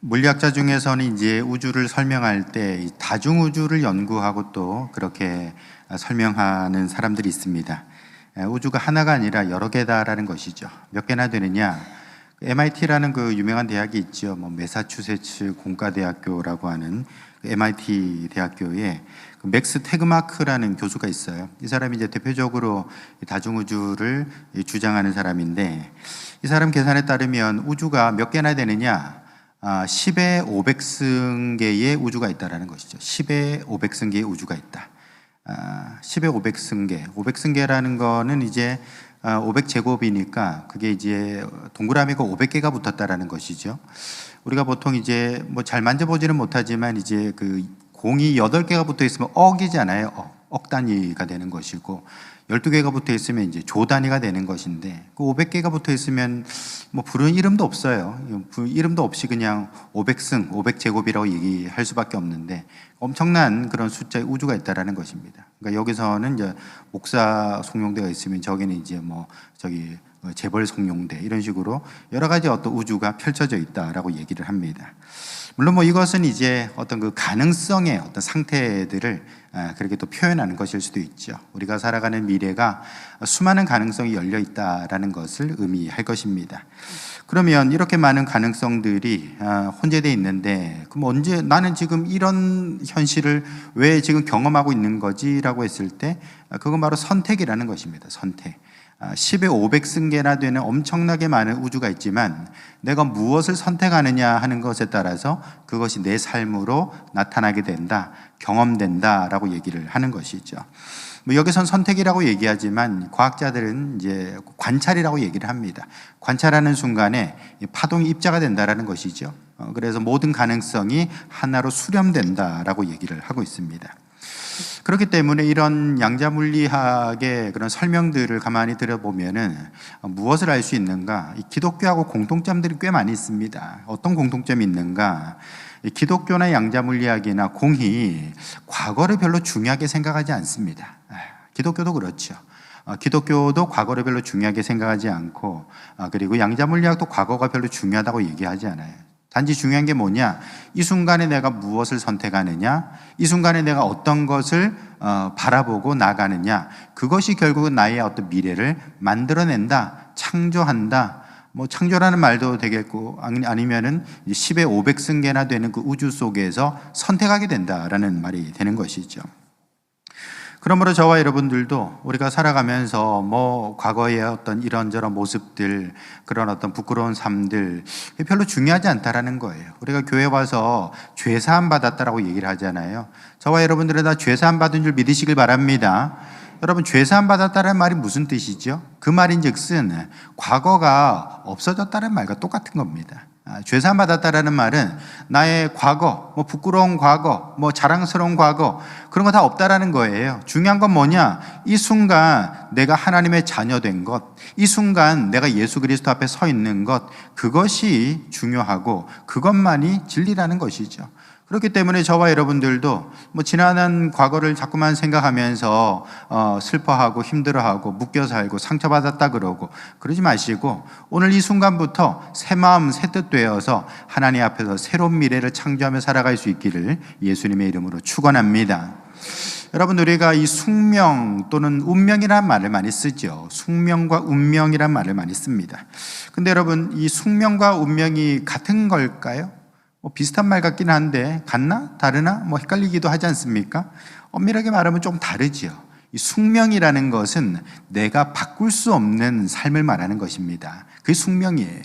물리학자 중에서는 이제 우주를 설명할 때 다중우주를 연구하고 또 그렇게 설명하는 사람들이 있습니다. 우주가 하나가 아니라 여러 개다라는 것이죠. 몇 개나 되느냐? MIT라는 그 유명한 대학이 있죠. 매사추세츠 공과대학교라고 하는 MIT 대학교에 맥스 태그마크라는 교수가 있어요. 이 사람이 이제 대표적으로 다중우주를 주장하는 사람인데, 이 사람 계산에 따르면 우주가 몇 개나 되느냐? 10의 500승계의 우주가 있다라는 것이죠. 10의 500승계의 우주가 있다. 10의 500승계. 500승계라는 거는 이제 500제곱이니까 그게 이제 동그라미가 500개가 붙었다라는 것이죠. 우리가 보통 이제 잘 만져보지는 못하지만 이제 그 공이 8개가 붙어 있으면 억이잖아요. 억 단위가 되는 것이고, 12개가 붙어 있으면 이제 조 단위가 되는 것인데, 그 500개가 붙어 있으면 부르는 이름도 없어요. 이름도 없이 그냥 500승, 500제곱이라고 얘기할 수밖에 없는데, 엄청난 그런 숫자의 우주가 있다라는 것입니다. 그러니까 여기서는 이제 목사 송룡대가 있으면 저기는 이제 재벌 송룡대, 이런 식으로 여러 가지 어떤 우주가 펼쳐져 있다라고 얘기를 합니다. 물론 이것은 이제 어떤 그 가능성의 어떤 상태들을 그렇게 또 표현하는 것일 수도 있죠. 우리가 살아가는 미래가 수많은 가능성이 열려 있다라는 것을 의미할 것입니다. 그러면 이렇게 많은 가능성들이 혼재되어 있는데, 그럼 언제 나는 지금 이런 현실을 왜 지금 경험하고 있는 거지라고 했을 때, 그건 바로 선택이라는 것입니다. 선택. 10의 500승계나 되는 엄청나게 많은 우주가 있지만 내가 무엇을 선택하느냐 하는 것에 따라서 그것이 내 삶으로 나타나게 된다, 경험된다라고 얘기를 하는 것이죠. 여기선 선택이라고 얘기하지만 과학자들은 이제 관찰이라고 얘기를 합니다. 관찰하는 순간에 파동이 입자가 된다라는 것이죠. 그래서 모든 가능성이 하나로 수렴된다라고 얘기를 하고 있습니다. 그렇기 때문에 이런 양자물리학의 그런 설명들을 가만히 들어보면은 무엇을 알 수 있는가? 이 기독교하고 공통점들이 꽤 많이 있습니다. 어떤 공통점이 있는가? 이 기독교나 양자물리학이나 공이 과거를 별로 중요하게 생각하지 않습니다. 기독교도 그렇죠. 기독교도 과거를 별로 중요하게 생각하지 않고, 그리고 양자물리학도 과거가 별로 중요하다고 얘기하지 않아요. 단지 중요한 게 뭐냐? 이 순간에 내가 무엇을 선택하느냐? 이 순간에 내가 어떤 것을 바라보고 나가느냐? 그것이 결국은 나의 어떤 미래를 만들어낸다, 창조한다. 창조라는 말도 되겠고, 아니면은 10의 500승계나 되는 그 우주 속에서 선택하게 된다라는 말이 되는 것이죠. 그러므로 저와 여러분들도 우리가 살아가면서 과거의 어떤 이런저런 모습들, 그런 어떤 부끄러운 삶들 별로 중요하지 않다라는 거예요. 우리가 교회 와서 죄사함 받았다라고 얘기를 하잖아요. 저와 여러분들은 다 죄사함 받은 줄 믿으시길 바랍니다. 여러분, 죄사함 받았다는 말이 무슨 뜻이죠? 그 말인즉슨 과거가 없어졌다는 말과 똑같은 겁니다. 죄사함 받았다라는 말은 나의 과거, 부끄러운 과거, 자랑스러운 과거, 그런 거 다 없다라는 거예요. 중요한 건 뭐냐? 이 순간 내가 하나님의 자녀된 것, 이 순간 내가 예수 그리스도 앞에 서 있는 것, 그것이 중요하고 그것만이 진리라는 것이죠. 그렇기 때문에 저와 여러분들도 지난한 과거를 자꾸만 생각하면서 슬퍼하고 힘들어하고 묶여 살고 상처받았다 그러지 마시고, 오늘 이 순간부터 새 마음 새 뜻 되어서 하나님 앞에서 새로운 미래를 창조하며 살아갈 수 있기를 예수님의 이름으로 축원합니다. 여러분, 우리가 이 숙명 또는 운명이라는 말을 많이 쓰죠. 숙명과 운명이라는 말을 많이 씁니다. 근데 여러분, 이 숙명과 운명이 같은 걸까요? 비슷한 말 같긴 한데 같나? 다르나? 헷갈리기도 하지 않습니까? 엄밀하게 말하면 좀 다르죠. 이 숙명이라는 것은 내가 바꿀 수 없는 삶을 말하는 것입니다. 그게 숙명이에요.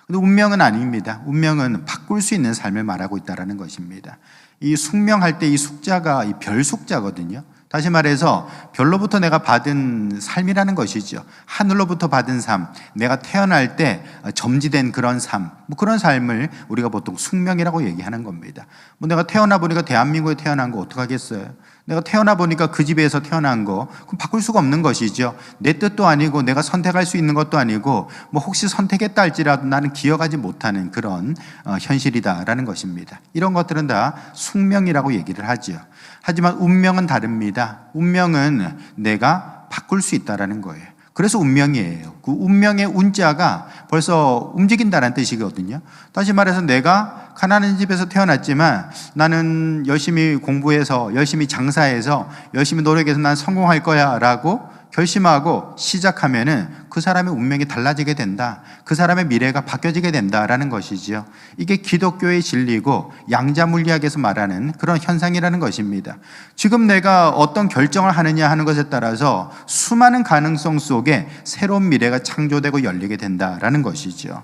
근데 운명은 아닙니다. 운명은 바꿀 수 있는 삶을 말하고 있다는 것입니다. 이 숙명할 때 이 숙자가 이 별 숙자거든요. 다시 말해서 별로부터 내가 받은 삶이라는 것이죠. 하늘로부터 받은 삶, 내가 태어날 때 점지된 그런 삶, 그런 삶을 우리가 보통 숙명이라고 얘기하는 겁니다. 내가 태어나 보니까 대한민국에 태어난 거 어떡하겠어요? 내가 태어나 보니까 그 집에서 태어난 거, 그럼 바꿀 수가 없는 것이죠. 내 뜻도 아니고 내가 선택할 수 있는 것도 아니고, 혹시 선택했다 할지라도 나는 기억하지 못하는 그런 현실이다라는 것입니다. 이런 것들은 다 숙명이라고 얘기를 하죠. 하지만 운명은 다릅니다. 운명은 내가 바꿀 수 있다라는 거예요. 그래서 운명이에요. 그 운명의 운자가 벌써 움직인다는 뜻이거든요. 다시 말해서 내가 가난한 집에서 태어났지만 나는 열심히 공부해서 열심히 장사해서 열심히 노력해서 난 성공할 거야 라고 결심하고 시작하면은 그 사람의 운명이 달라지게 된다. 그 사람의 미래가 바뀌어지게 된다라는 것이지요. 이게 기독교의 진리고 양자물리학에서 말하는 그런 현상이라는 것입니다. 지금 내가 어떤 결정을 하느냐 하는 것에 따라서 수많은 가능성 속에 새로운 미래가 창조되고 열리게 된다라는 것이죠.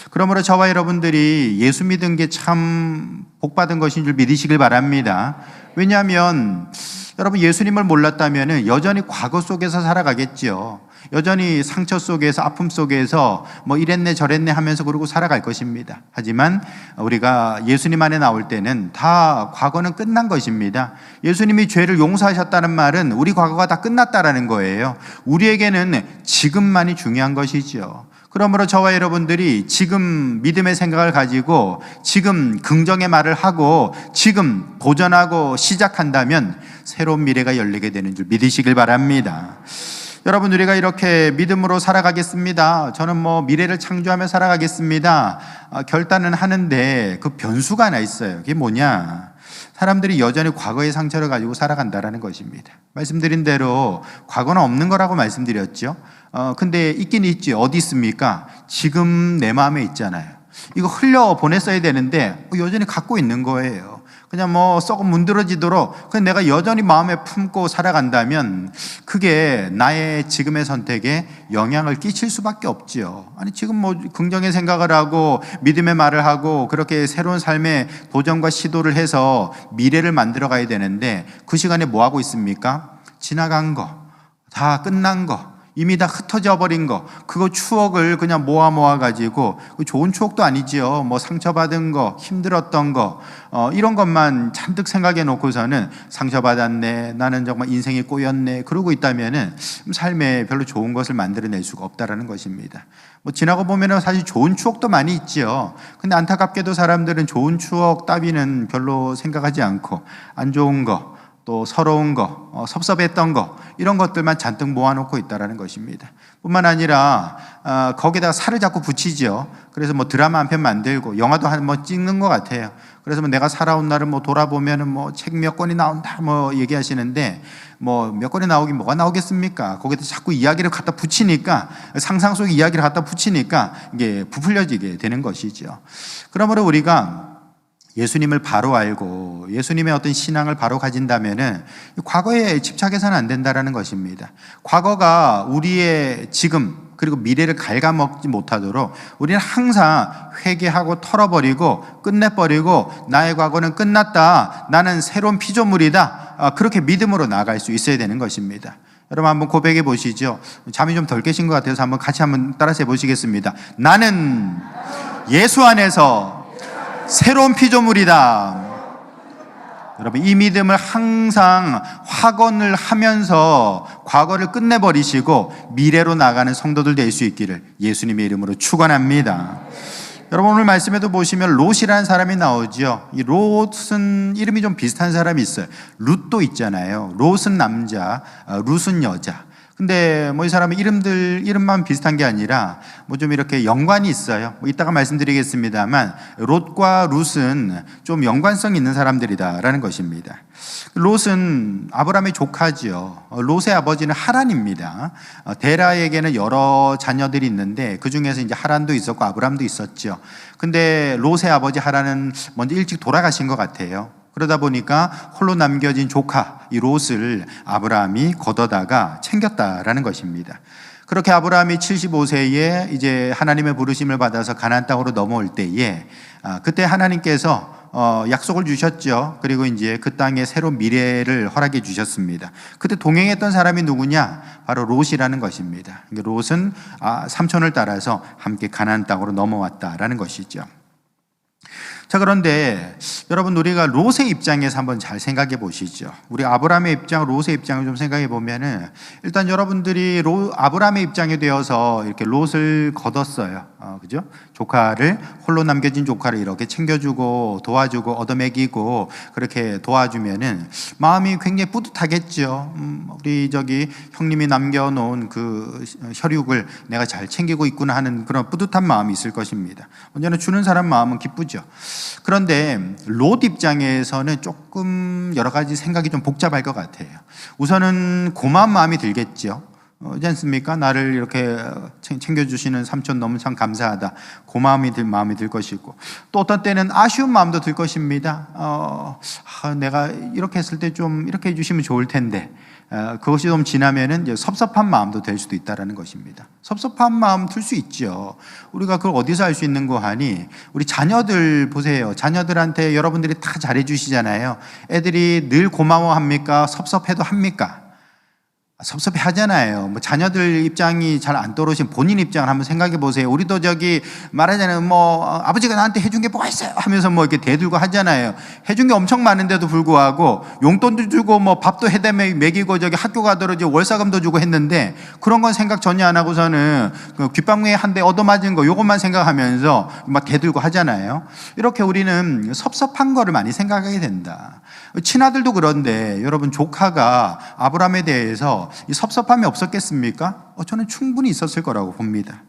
그러므로 저와 여러분들이 예수 믿은 게 참 복받은 것인 줄 믿으시길 바랍니다. 왜냐하면 여러분 예수님을 몰랐다면 여전히 과거 속에서 살아가겠지요. 여전히 상처 속에서 아픔 속에서 뭐 이랬네 저랬네 하면서 그러고 살아갈 것입니다. 하지만 우리가 예수님 안에 나올 때는 다 과거는 끝난 것입니다. 예수님이 죄를 용서하셨다는 말은 우리 과거가 다 끝났다라는 거예요. 우리에게는 지금만이 중요한 것이죠. 그러므로 저와 여러분들이 지금 믿음의 생각을 가지고 지금 긍정의 말을 하고 지금 도전하고 시작한다면 새로운 미래가 열리게 되는 줄 믿으시길 바랍니다. 여러분, 우리가 이렇게 믿음으로 살아가겠습니다. 저는 뭐 미래를 창조하며 살아가겠습니다. 결단은 하는데 그 변수가 하나 있어요. 그게 뭐냐? 사람들이 여전히 과거의 상처를 가지고 살아간다라는 것입니다. 말씀드린 대로 과거는 없는 거라고 말씀드렸죠. 근데 있긴 있지. 어디 있습니까? 지금 내 마음에 있잖아요. 이거 흘려 보냈어야 되는데 여전히 갖고 있는 거예요. 그냥 뭐 썩어 문드러지도록 그냥 내가 여전히 마음에 품고 살아간다면 그게 나의 지금의 선택에 영향을 끼칠 수밖에 없지요. 아니 지금 뭐 긍정의 생각을 하고 믿음의 말을 하고 그렇게 새로운 삶의 도전과 시도를 해서 미래를 만들어 가야 되는데 그 시간에 뭐 하고 있습니까? 지나간 거, 다 끝난 거, 이미 다 흩어져 버린 거, 그거 추억을 그냥 모아 가지고 좋은 추억도 아니지요. 뭐 상처받은 거, 힘들었던 거, 이런 것만 잔뜩 생각해 놓고서는 상처받았네, 나는 정말 인생이 꼬였네 그러고 있다면은 삶에 별로 좋은 것을 만들어낼 수가 없다라는 것입니다. 뭐 지나고 보면은 사실 좋은 추억도 많이 있지요. 근데 안타깝게도 사람들은 좋은 추억 따위는 별로 생각하지 않고 안 좋은 거, 또 서러운 거, 섭섭했던 거 이런 것들만 잔뜩 모아놓고 있다라는 것입니다. 뿐만 아니라 거기다가 살을 자꾸 붙이죠. 그래서 뭐 드라마 한 편 만들고 영화도 한 번 찍는 것 같아요. 그래서 뭐 내가 살아온 날을 뭐 돌아보면은 뭐 책 몇 권이 나온다 뭐 얘기하시는데 뭐 몇 권이 나오긴 뭐가 나오겠습니까? 거기다 자꾸 이야기를 갖다 붙이니까 상상 속의 이야기를 갖다 붙이니까 이게 부풀려지게 되는 것이죠. 그러므로 우리가 예수님을 바로 알고 예수님의 어떤 신앙을 바로 가진다면은 과거에 집착해서는 안 된다라는 것입니다. 과거가 우리의 지금 그리고 미래를 갉아먹지 못하도록 우리는 항상 회개하고 털어버리고 끝내버리고 나의 과거는 끝났다. 나는 새로운 피조물이다. 그렇게 믿음으로 나아갈 수 있어야 되는 것입니다. 여러분 한번 고백해 보시죠. 잠이 좀 덜 깨신 것 같아서 한번 같이 한번 따라서 해보시겠습니다. 나는 예수 안에서 새로운 피조물이다. 여러분 이 믿음을 항상 확언을 하면서 과거를 끝내버리시고 미래로 나가는 성도들 될 수 있기를 예수님의 이름으로 축원합니다. 여러분 오늘 말씀에도 보시면 롯이라는 사람이 나오죠. 이 롯은 이름이 좀 비슷한 사람이 있어요. 룻도 있잖아요. 롯은 남자, 룻은 여자. 근데 뭐 이 사람의 이름만 비슷한 게 아니라 뭐 좀 이렇게 연관이 있어요. 뭐 이따가 말씀드리겠습니다만 롯과 룻은 좀 연관성 있는 사람들이다라는 것입니다. 롯은 아브라함의 조카지요. 롯의 아버지는 하란입니다. 데라에게는 여러 자녀들이 있는데 그 중에서 이제 하란도 있었고 아브라함도 있었죠. 근데 롯의 아버지 하란은 먼저 일찍 돌아가신 것 같아요. 그러다 보니까 홀로 남겨진 조카 이 롯을 아브라함이 걷어다가 챙겼다라는 것입니다. 그렇게 아브라함이 75세에 이제 하나님의 부르심을 받아서 가나안 땅으로 넘어올 때에 그때 하나님께서 약속을 주셨죠. 그리고 이제 그 땅에 새로운 미래를 허락해 주셨습니다. 그때 동행했던 사람이 누구냐? 바로 롯이라는 것입니다. 롯은 삼촌을 따라서 함께 가나안 땅으로 넘어왔다라는 것이죠. 자, 그런데 여러분 우리가 롯의 입장에서 한번 잘 생각해 보시죠. 우리 아브라함의 입장, 롯의 입장을 좀 생각해 보면은 일단 여러분들이 아브라함의 입장이 되어서 이렇게 롯을 거뒀어요. 그죠? 조카를, 홀로 남겨진 조카를 이렇게 챙겨주고 도와주고 얻어먹이고 그렇게 도와주면은 마음이 굉장히 뿌듯하겠죠. 우리 형님이 남겨놓은 그 혈육을 내가 잘 챙기고 있구나 하는 그런 뿌듯한 마음이 있을 것입니다. 언제나 주는 사람 마음은 기쁘죠. 그런데 롯 입장에서는 조금 여러 가지 생각이 좀 복잡할 것 같아요. 우선은 고마운 마음이 들겠죠. 그렇지 않습니까? 나를 이렇게 챙겨주시는 삼촌 너무 참 감사하다. 고마움이 마음이 들 것이고, 또 어떤 때는 아쉬운 마음도 들 것입니다. 내가 이렇게 했을 때 좀 이렇게 해주시면 좋을 텐데, 그것이 좀 지나면은 이제 섭섭한 마음도 될 수도 있다라는 것입니다. 섭섭한 마음 들 수 있죠. 우리가 그걸 어디서 알 수 있는 거 하니, 우리 자녀들 보세요. 자녀들한테 여러분들이 다 잘해주시잖아요. 애들이 늘 고마워합니까? 섭섭해도 합니까? 섭섭해 하잖아요. 뭐 자녀들 입장이 잘 안 떠오르신 본인 입장을 한번 생각해 보세요. 우리도 말하자면 아버지가 나한테 해준 게 뭐가 있어요 하면서 이렇게 대들고 하잖아요. 해준 게 엄청 많은데도 불구하고 용돈도 주고 밥도 해다 먹이고 학교 가도록 월사금도 주고 했는데 그런 건 생각 전혀 안 하고서는 그 귓방귀에 한 대 얻어맞은 거 요것만 생각하면서 막 대들고 하잖아요. 이렇게 우리는 섭섭한 거를 많이 생각하게 된다. 친아들도 그런데 여러분, 조카가 아브라함에 대해서 이 섭섭함이 없었겠습니까? 저는 충분히 있었을 거라고 봅니다.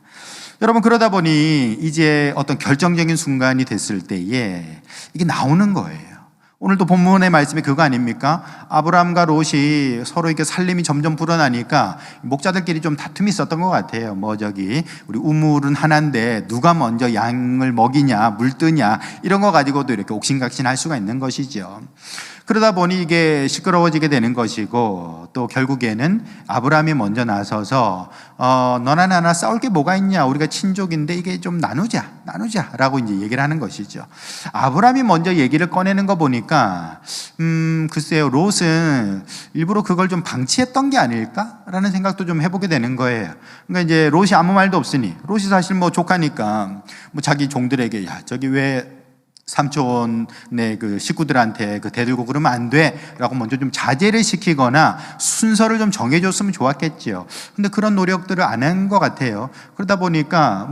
여러분, 그러다 보니 이제 어떤 결정적인 순간이 됐을 때에 이게 나오는 거예요. 오늘도 본문의 말씀이 그거 아닙니까? 아브라함과 롯이 서로 이렇게 살림이 점점 불어나니까 목자들끼리 좀 다툼이 있었던 것 같아요. 우리 우물은 하나인데 누가 먼저 양을 먹이냐, 물 뜨냐, 이런 거 가지고도 이렇게 옥신각신할 수가 있는 것이죠. 그러다 보니 이게 시끄러워지게 되는 것이고, 또 결국에는 아브라함이 먼저 나서서 너나 나나 싸울 게 뭐가 있냐, 우리가 친족인데 이게 좀 나누자라고 이제 얘기를 하는 것이죠. 아브라함이 먼저 얘기를 꺼내는 거 보니까 글쎄요, 롯은 일부러 그걸 좀 방치했던 게 아닐까라는 생각도 좀 해보게 되는 거예요. 그러니까 이제 롯이 아무 말도 없으니, 롯이 사실 조카니까 자기 종들에게 왜 삼촌의 그 식구들한테 대들고 그러면 안 돼 라고 먼저 좀 자제를 시키거나 순서를 좀 정해줬으면 좋았겠죠. 근데 그런 노력들을 안 한 것 같아요. 그러다 보니까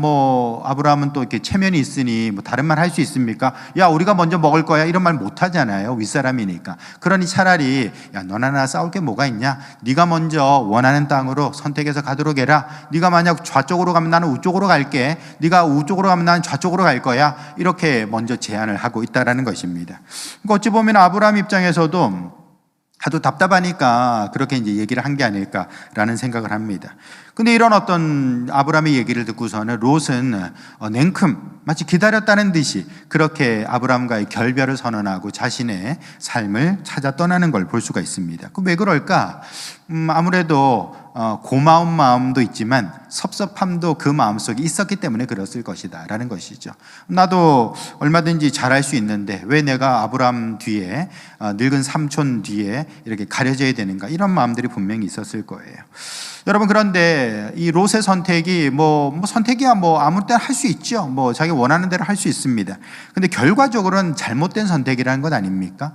아브라함은 또 이렇게 체면이 있으니 다른 말 할 수 있습니까? 야, 우리가 먼저 먹을 거야, 이런 말 못 하잖아요. 윗사람이니까. 그러니 차라리 너나 나 싸울 게 뭐가 있냐, 네가 먼저 원하는 땅으로 선택해서 가도록 해라. 네가 만약 좌쪽으로 가면 나는 우쪽으로 갈게, 네가 우쪽으로 가면 나는 좌쪽으로 갈 거야, 이렇게 먼저 제안을 하고 있다라는 것입니다. 그러니까 어찌 보면 아브라함 입장에서도 하도 답답하니까 그렇게 이제 얘기를 한 게 아닐까라는 생각을 합니다. 근데 이런 어떤 아브라함의 얘기를 듣고서는 롯은 냉큼 마치 기다렸다는 듯이 그렇게 아브라함과의 결별을 선언하고 자신의 삶을 찾아 떠나는 걸 볼 수가 있습니다. 왜 그럴까? 아무래도 고마운 마음도 있지만 섭섭함도 그 마음속에 있었기 때문에 그랬을 것이다 라는 것이죠. 나도 얼마든지 잘할 수 있는데 왜 내가 아브라함 뒤에, 늙은 삼촌 뒤에 이렇게 가려져야 되는가, 이런 마음들이 분명히 있었을 거예요. 여러분, 그런데 이 롯의 선택이 선택이야 아무 때나 할 수 있죠. 자기 원하는 대로 할 수 있습니다. 근데 결과적으로는 잘못된 선택이라는 것 아닙니까?